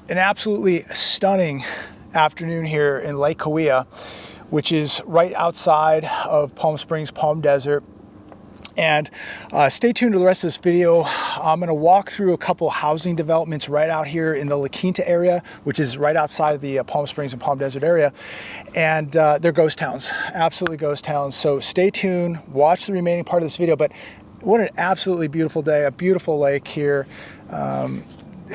An absolutely stunning afternoon here in Lake Cahuilla, which is right outside of Palm Springs, Palm Desert. And stay tuned to the rest of this video. I'm going to walk through a couple housing developments right out here in the La Quinta area, which is right outside of the Palm Springs and Palm Desert area. And they're ghost towns, absolutely ghost towns. So stay tuned, watch the remaining part of this video. But what an absolutely beautiful day, a beautiful lake here.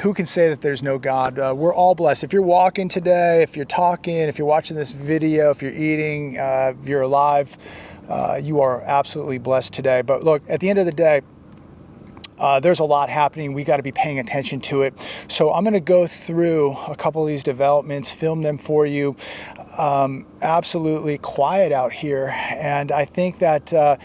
Who can say that there's no God? We're all blessed. If you're walking today, if you're talking, if you're watching this video, if you're eating, if you're alive, you are absolutely blessed today. But look, at the end of the day, there's a lot happening. We got to be paying attention to it. So I'm going to go through a couple of these developments, film them for you. Absolutely quiet out here. And I think that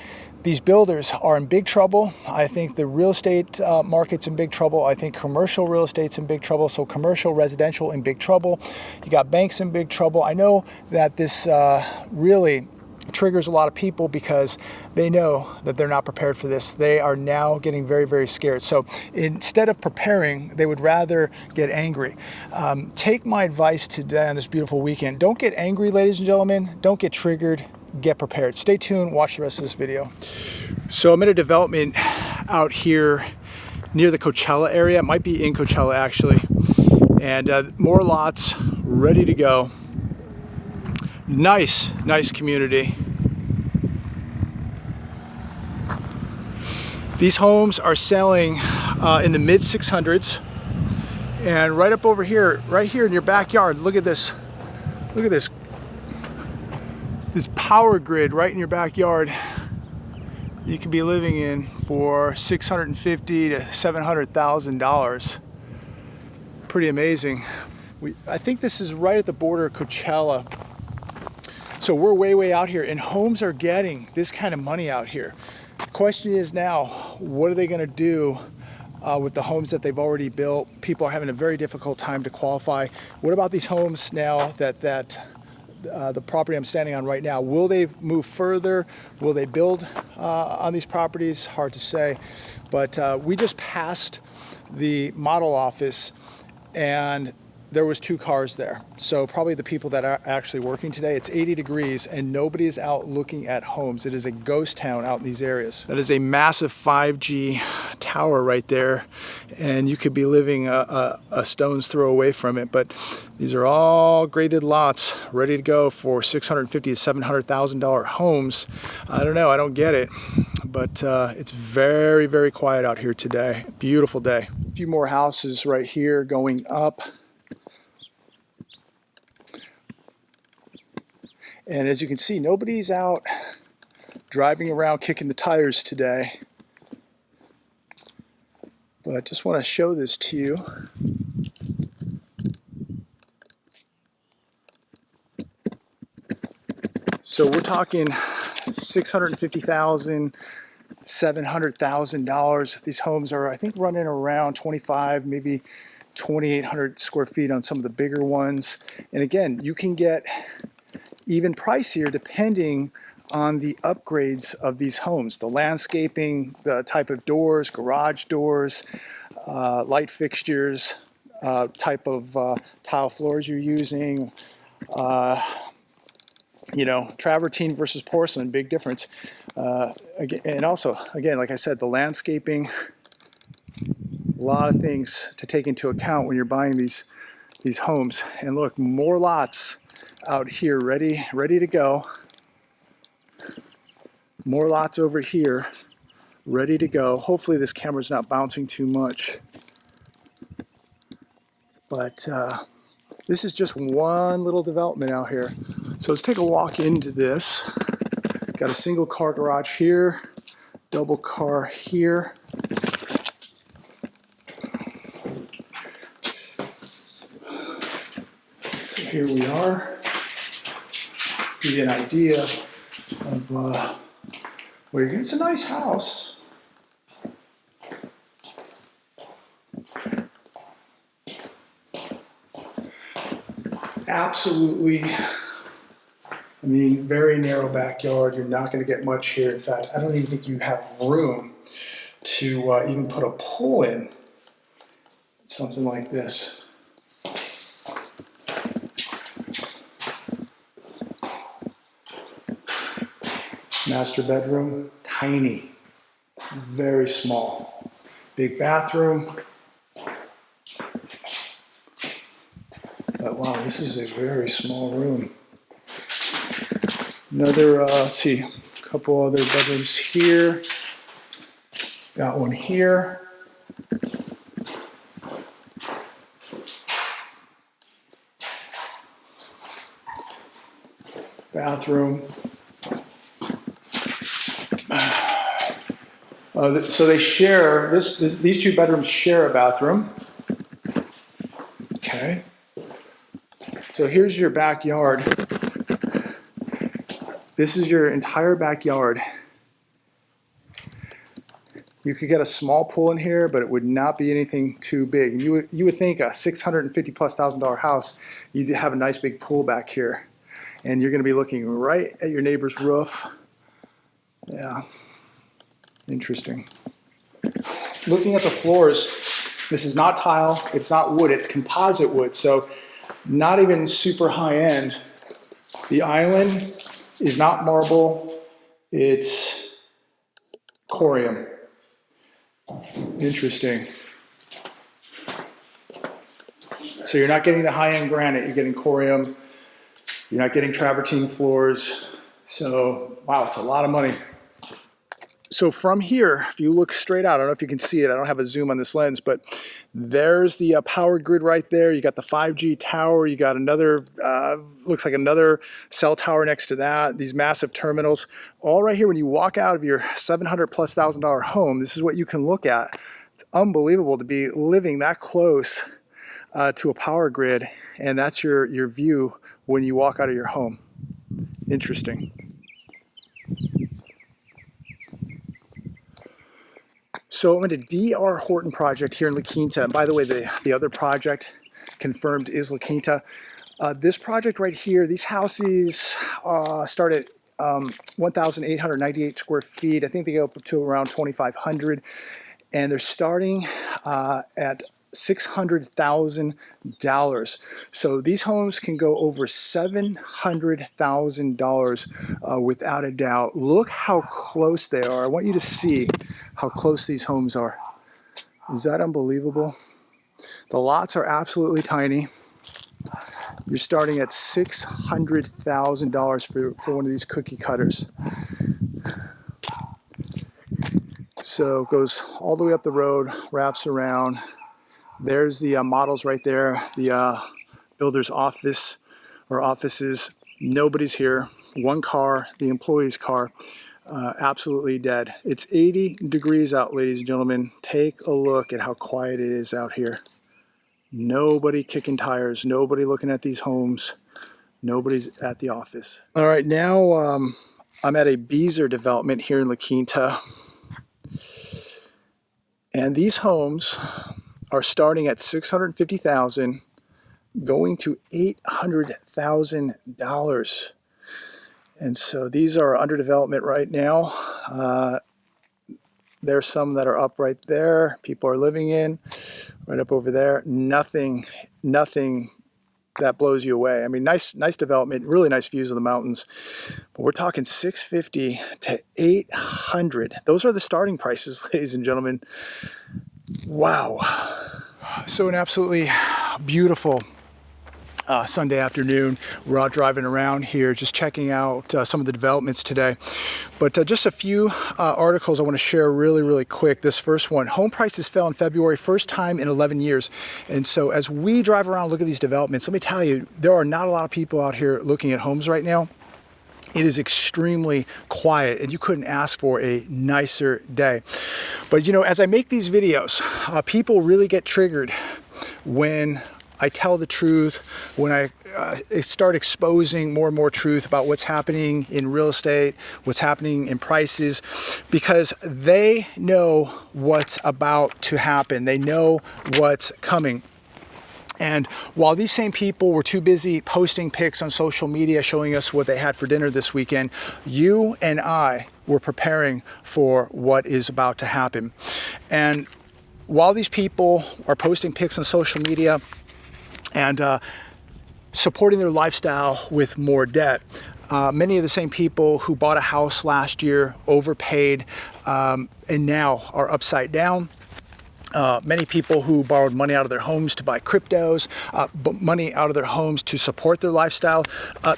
these builders are in big trouble. I think the real estate market's in big trouble. I think commercial real estate's in big trouble. So commercial, residential in big trouble. You got banks in big trouble. I know that this really triggers a lot of people because they know that they're not prepared for this. They are now getting very, very scared. So instead of preparing, they would rather get angry. Take my advice today on this beautiful weekend. Don't get angry, ladies and gentlemen. Don't get triggered. Get prepared. Stay tuned. Watch the rest of this video. So I'm in a development out here near the Coachella area. It might be in Coachella actually. And more lots ready to go. Nice community. These homes are selling in the mid 600s, and right up over here, right here in your backyard, look at this. Look at this. This power grid right in your backyard. You could be living in for $650,000 to $700,000. Pretty amazing. I think this is right at the border of Coachella. So we're way out here, and homes are getting this kind of money out here. The question is now, what are they going to do with the homes that they've already built? People are having a very difficult time to qualify. What about these homes now that the property I'm standing on right now? Will they move further? Will they build on these properties? Hard to say. But we just passed the model office, and there was 2 cars there. So probably the people that are actually working today. It's 80 degrees and nobody is out looking at homes. It is a ghost town out in these areas. That is a massive 5G tower right there, and you could be living a stone's throw away from it. But these are all graded lots ready to go for $650,000 to $700,000 homes. I don't know, I don't get it. But it's very quiet out here today. Beautiful day. A few more houses right here going up. And as you can see, nobody's out driving around kicking the tires today. But I just want to show this to you. So we're talking $650,000, $700,000. These homes are, I think, running around 25, maybe 2,800 square feet on some of the bigger ones. And again, you can get even pricier depending on the upgrades of these homes, the landscaping, the type of doors, garage doors, light fixtures, type of tile floors you're using, you know, travertine versus porcelain, big difference. And also, again, like I said, the landscaping, a lot of things to take into account when you're buying these homes. And look, more lots out here ready to go. More lots over here ready to go. Hopefully this camera's not bouncing too much. But this is just one little development out here. So let's take a walk into this. Got a single car garage here, double car here. So here we are. Give you an idea of where you're getting. It's a nice house. Absolutely, I mean, very narrow backyard. You're not going to get much here. In fact, I don't even think you have room to even put a pool in. Something like this. master bedroom, tiny, very small. Big bathroom. But wow, this is a very small room. Another, let's see, a couple other bedrooms here. Got one here. Bathroom. So they share, these two bedrooms share a bathroom. Okay. So here's your backyard. This is your entire backyard. You could get a small pool in here, but it would not be anything too big. And you would think a $650,000+ house, you'd have a nice big pool back here. And you're gonna be looking right at your neighbor's roof. Yeah, interesting. Looking at the floors, this is not tile, it's not wood, it's composite wood. So not even super high end. The island is not marble, it's corium. Interesting. So you're not getting the high-end granite, you're getting corium. You're not getting travertine floors. So, wow, it's a lot of money. So from here, if you look straight out, I don't know if you can see it, I don't have a zoom on this lens, but there's the power grid right there. You got the 5G tower, you got another, looks like another cell tower next to that, these massive terminals. All right here, when you walk out of your $700,000+ home, this is what you can look at. It's unbelievable to be living that close to a power grid, and that's your view when you walk out of your home. Interesting. So I'm at a D.R. Horton project here in La Quinta. And by the way, the other project confirmed is La Quinta. This project right here, these houses start at 1,898 square feet. I think they go up to around 2,500. And they're starting at $600,000. So these homes can go over $700,000 without a doubt. Look how close they are. I want you to see how close these homes are. Is that unbelievable? The lots are absolutely tiny. You're starting at $600,000 for one of these cookie cutters. So it goes all the way up the road, wraps around. There's the models right there, the builder's office or offices. Nobody's here. One car, the employee's car, absolutely dead. It's 80 degrees out, ladies and gentlemen. Take a look at how quiet it is out here. Nobody kicking tires, nobody looking at these homes, nobody's at the office. All right, now I'm at a Beazer development here in La Quinta. And these homes are starting at $650,000, going to $800,000. And so these are under development right now. There's some that are up right there. People are living in, right up over there. Nothing that blows you away. I mean, nice development, really nice views of the mountains. But we're talking $650 to $800. Those are the starting prices, ladies and gentlemen. Wow. So an absolutely beautiful Sunday afternoon. We're out driving around here, just checking out some of the developments today. But just a few articles I want to share really quick. This first one, home prices fell in February, first time in 11 years. And so as we drive around, look at these developments, let me tell you, there are not a lot of people out here looking at homes right now. It is extremely quiet, and you couldn't ask for a nicer day. But you know, as I make these videos, people really get triggered when I tell the truth, when I start exposing more and more truth about what's happening in real estate, what's happening in prices, because they know what's about to happen. They know what's coming. And while these same people were too busy posting pics on social media showing us what they had for dinner this weekend, you and I were preparing for what is about to happen. And while these people are posting pics on social media and supporting their lifestyle with more debt, Many of the same people who bought a house last year overpaid and now are upside down. Many people who borrowed money out of their homes to buy cryptos, money out of their homes to support their lifestyle.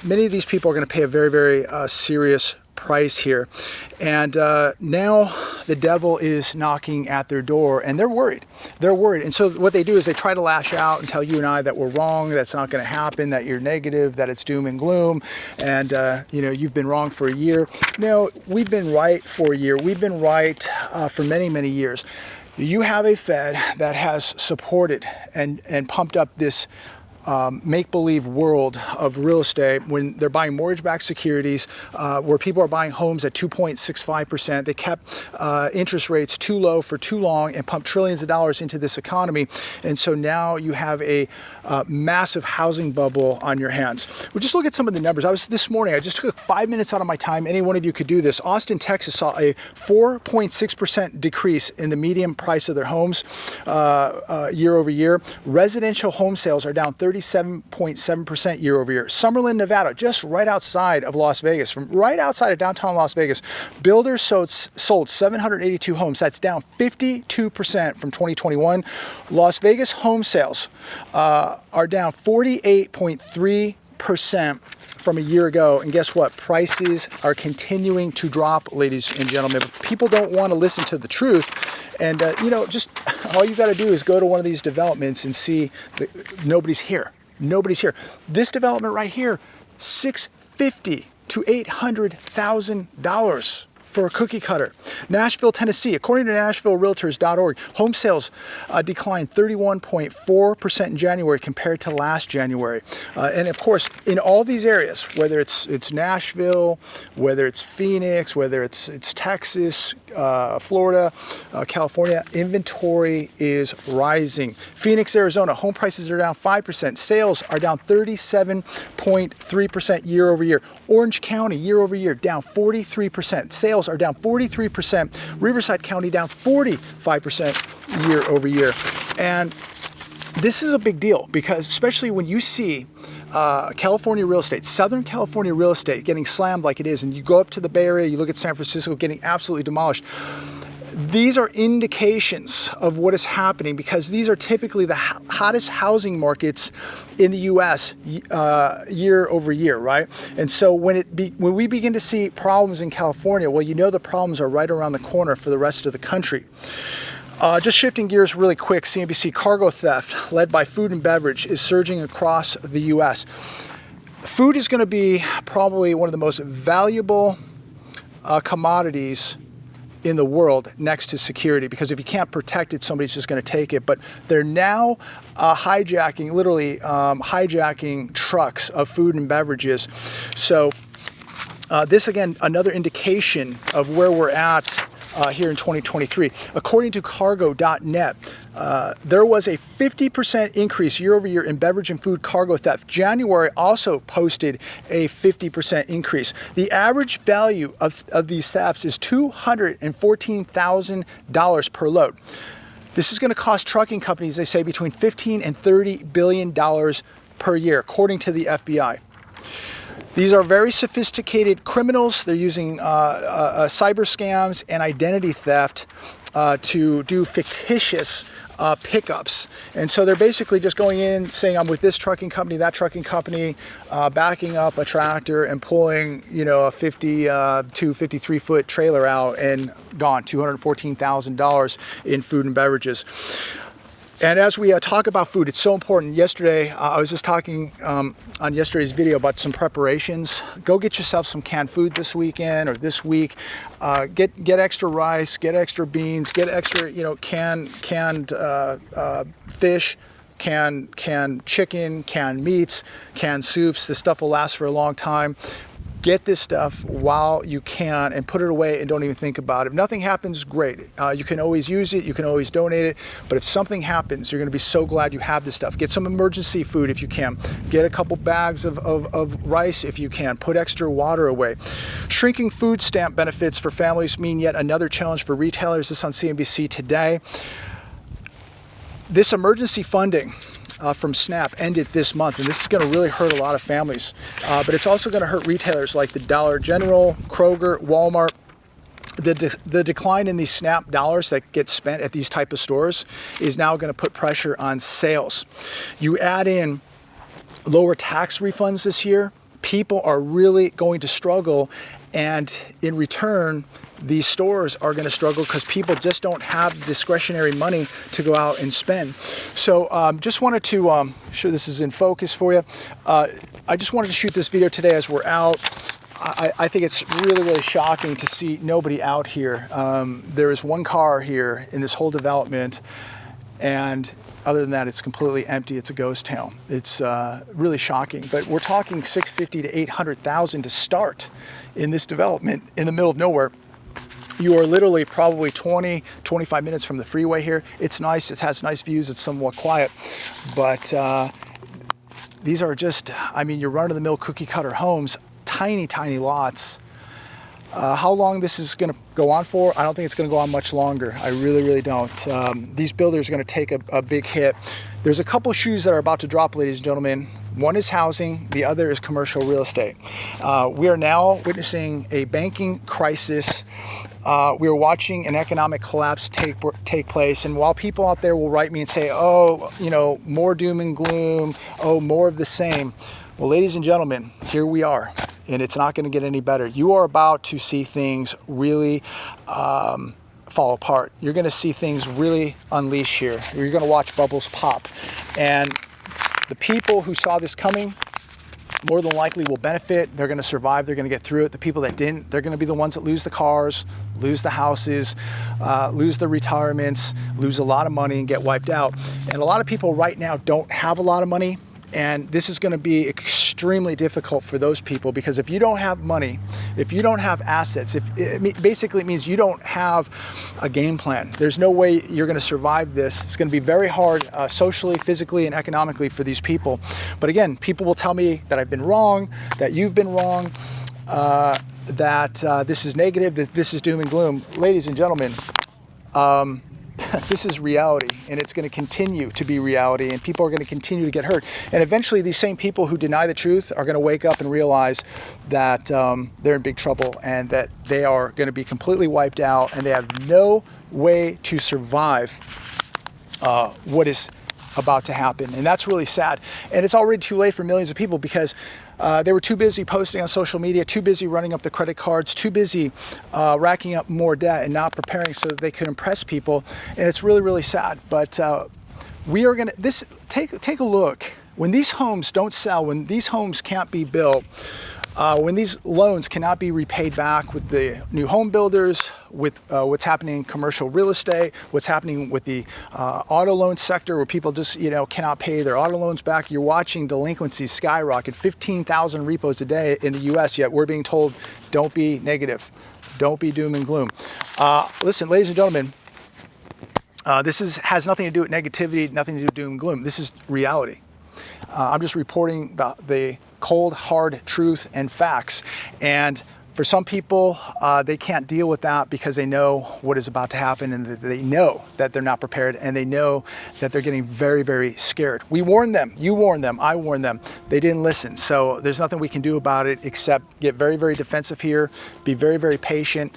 Many of these people are going to pay a very, very serious price here. And now the devil is knocking at their door, and they're worried. They're worried. And so what they do is they try to lash out and tell you and I that we're wrong, that's not going to happen, that you're negative, that it's doom and gloom, and you know, you've been wrong for a year. No, we've been right for a year. We've been right for many, many years. You have a Fed that has supported and pumped up this make-believe world of real estate when they're buying mortgage-backed securities, where people are buying homes at 2.65%. They kept interest rates too low for too long and pumped trillions of dollars into this economy. And so now you have a massive housing bubble on your hands. Well, just look at some of the numbers. This morning, I just took 5 minutes out of my time. Any one of you could do this. Austin, Texas saw a 4.6% decrease in the median price of their homes year over year. Residential home sales are down 37.7% year over year. Summerlin, Nevada, just right outside of Las Vegas, from right outside of downtown Las Vegas, builders sold 782 homes. That's down 52% from 2021. Las Vegas home sales are down 48.3% from a year ago. And guess what? Prices are continuing to drop, ladies and gentlemen. People don't want to listen to the truth. And, you know, just all you got to do is go to one of these developments and see that nobody's here. Nobody's here. This development right here, $650,000 to $800,000 for a cookie cutter. Nashville, Tennessee, according to NashvilleRealtors.org, home sales declined 31.4% in January compared to last January. And of course, in all these areas, whether it's Nashville, whether it's Phoenix, whether it's Texas, Florida, California, inventory is rising. Phoenix, Arizona, home prices are down 5%. Sales are down 37.3% year over year. Orange County, year over year, down 43%. Sales are down 43%. Riverside County down 45% year over year. And this is a big deal because especially when you see California real estate, Southern California real estate getting slammed like it is, and you go up to the Bay Area, you look at San Francisco getting absolutely demolished. These are indications of what is happening because these are typically the hottest housing markets in the U.S. Year over year, right? And so when we begin to see problems in California, well, you know the problems are right around the corner for the rest of the country. Just shifting gears really quick, CNBC, cargo theft led by food and beverage is surging across the U.S. Food is going to be probably one of the most valuable commodities in the world next to security, because if you can't protect it, somebody's just going to take it. But they're now hijacking, literally hijacking trucks of food and beverages. So this, again, another indication of where we're at here in 2023. According to cargo.net, there was a 50% increase year over year in beverage and food cargo theft. January also posted a 50% increase. The average value of these thefts is $214,000 per load. This is going to cost trucking companies, they say, between $15 and $30 billion per year, according to the FBI. These are very sophisticated criminals. They're using cyber scams and identity theft to do fictitious pickups. And so they're basically just going in saying, I'm with this trucking company, that trucking company, backing up a tractor and pulling, you know, a 53-foot trailer out and gone, $214,000 in food and beverages. And as we talk about food, it's so important. Yesterday, I was just talking on yesterday's video about some preparations. Go get yourself some canned food this weekend or this week. Get extra rice, get extra beans, get extra, you know, canned fish, canned chicken, canned meats, canned soups. This stuff will last for a long time. Get this stuff while you can and put it away and don't even think about it. If nothing happens, great. You can always use it, you can always donate it, but if something happens, you're gonna be so glad you have this stuff. Get some emergency food if you can. Get a couple bags of rice if you can. Put extra water away. Shrinking food stamp benefits for families mean yet another challenge for retailers. This on CNBC today. This emergency funding from SNAP ended this month, and this is going to really hurt a lot of families. But it's also going to hurt retailers like the Dollar General, Kroger, Walmart. The decline in these SNAP dollars that get spent at these type of stores is now going to put pressure on sales. You add in lower tax refunds this year, people are really going to struggle, and in return, these stores are going to struggle because people just don't have discretionary money to go out and spend. So just wanted to, sure this is in focus for you. I just wanted to shoot this video today as we're out. I think it's really, really shocking to see nobody out here. There is one car here in this whole development, and other than that, it's completely empty. It's a ghost town. It's really shocking. But we're talking 650 to 800,000 to start in this development in the middle of nowhere. You are literally probably 20, 25 minutes from the freeway here. It's nice. It has nice views. It's somewhat quiet. But these are just, I mean, your run-of-the-mill cookie-cutter homes, tiny, tiny lots. How long this is going to go on for, I don't think it's going to go on much longer. I really, really don't. These builders are going to take a big hit. There's a couple shoes that are about to drop, ladies and gentlemen. One is housing, the other is commercial real estate. We are now witnessing a banking crisis. We are watching an economic collapse take place. And while people out there will write me and say, oh, you know, more doom and gloom, oh, more of the same. Well, ladies and gentlemen, here we are. And it's not going to get any better. You are about to see things really fall apart. You're going to see things really unleash here. You're going to watch bubbles pop. And the people who saw this coming more than likely will benefit. They're going to survive. They're going to get through it. The people that didn't, they're going to be the ones that lose the cars, lose the houses, lose the retirements, lose a lot of money and get wiped out. And a lot of people right now don't have a lot of money. And this is going to be extremely difficult for those people, because if you don't have money, if you don't have assets, basically it means you don't have a game plan. There's no way you're going to survive this. It's going to be very hard socially, physically, and economically for these people. But again, people will tell me that I've been wrong, that you've been wrong, that this is negative, that this is doom and gloom. Ladies and gentlemen, this is reality, and it's going to continue to be reality, and people are going to continue to get hurt. And eventually these same people who deny the truth are going to wake up and realize that they're in big trouble, and that they are going to be completely wiped out, and they have no way to survive what is about to happen. And that's really sad. And it's already too late for millions of people, because they were too busy posting on social media, too busy running up the credit cards, too busy racking up more debt and not preparing so that they could impress people. And it's really, really sad. But we are going to, take a look. When these homes don't sell, when these homes can't be built, when these loans cannot be repaid back with the new home builders, with what's happening in commercial real estate, what's happening with the auto loan sector, where people just, you know, cannot pay their auto loans back, you're watching delinquencies skyrocket, 15,000 repos a day in the US, yet we're being told, don't be negative, don't be doom and gloom. Listen, ladies and gentlemen, this has nothing to do with negativity, nothing to do with doom and gloom. This is reality. I'm just reporting the cold, hard truth and facts. And for some people, they can't deal with that because they know what is about to happen, and they know that they're not prepared, and they know that they're getting very, very scared. We warned them, you warned them, I warned them. They didn't listen. So there's nothing we can do about it except get very, very defensive here, be very, very patient.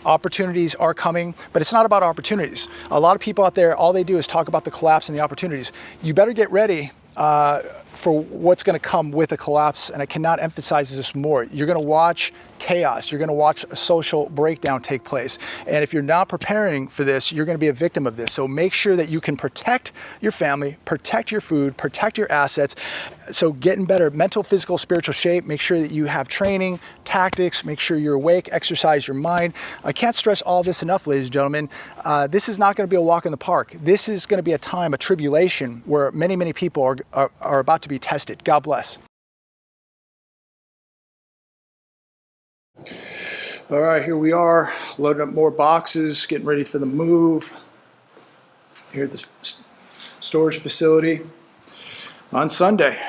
Opportunities are coming, but it's not about opportunities. A lot of people out there, all they do is talk about the collapse and the opportunities. You better get ready for what's going to come with a collapse, and I cannot emphasize this more. You're going to watch chaos. You're going to watch a social breakdown take place. And if you're not preparing for this, you're going to be a victim of this. So make sure that you can protect your family, protect your food, protect your assets. So get in better mental, physical, spiritual shape. Make sure that you have training, tactics, make sure you're awake, exercise your mind. I can't stress all this enough, ladies and gentlemen. This is not going to be a walk in the park. This is going to be a time, a tribulation, where many, many people are about to be tested. God bless. All right, here we are, loading up more boxes, getting ready for the move here at the storage facility on Sunday.